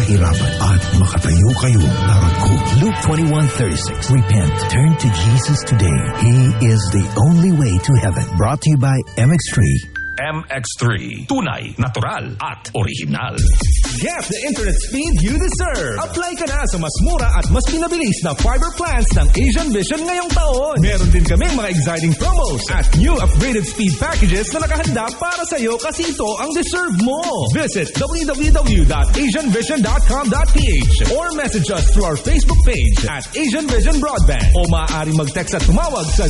kahirapan at makatayo kayo naragko. Luke 21:36. Repent. Turn to Jesus today. He is the only way to heaven. Brought to you by MX3. MX3. Tunay, natural, at original. Get the internet speed you deserve. Apply ka na sa mas mura at mas pinabilis na fiber plans ng Asian Vision ngayong taon. Meron din kaming mga exciting promos at new upgraded speed packages na nakahanda para sa iyo kasi ito ang deserve mo. Visit www.asianvision.com.ph or message us through our Facebook page at Asian Vision Broadband o maaari mag-text at tumawag sa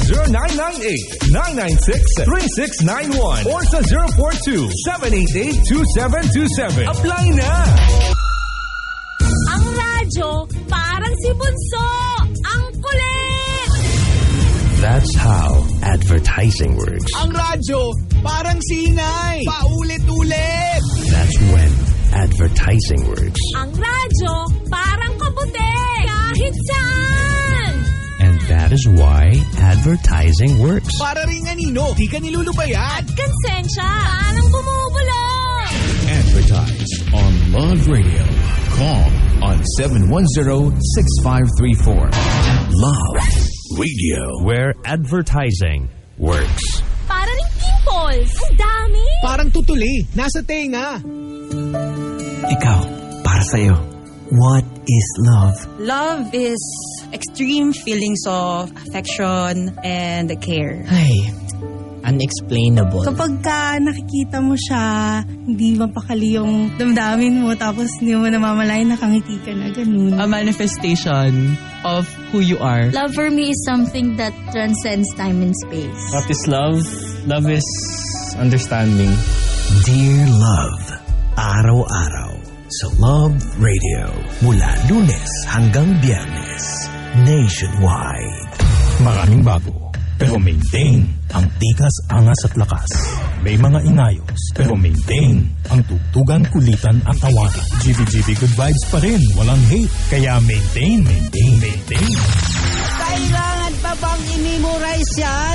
0998-996-3691 or sa 042-788-2727. Apply na! Ang radyo, parang si Bunso. Ang kulit! That's how advertising works. Ang radyo, parang sinay. Paulit-ulit. That's when advertising works. Ang radyo, parang kabuti. Kahit saan. And that is why advertising works. Para ring anino, di ka nilulubayan. At konsensya, parang bumubulong. Advertise on Love Radio. Call on 710-6534. Love Radio. Where advertising works. Para ring pimples. Ang dami. Parang tutuli, nasa tenga. Ikaw, para sa'yo. What is love? Love is extreme feelings of affection and care. Ay, unexplainable. Kapag ka nakikita mo siya, hindi mapakali yung damdamin mo, tapos hindi mo namamalayan nakangiti ka na, ganun. A manifestation of who you are. Love for me is something that transcends time and space. What is love? Love is understanding. Dear Love, araw-araw sa Love Radio mula Lunes hanggang Biyernes, nationwide. Maraming bago, pero maintain ang tikas, angas at lakas. May mga inayos, pero maintain ang tugtugan, kulitan at tawagan. GVGV good vibes pa rin, walang hate. Kaya maintain. Kailangan pa bang i-memorize yan?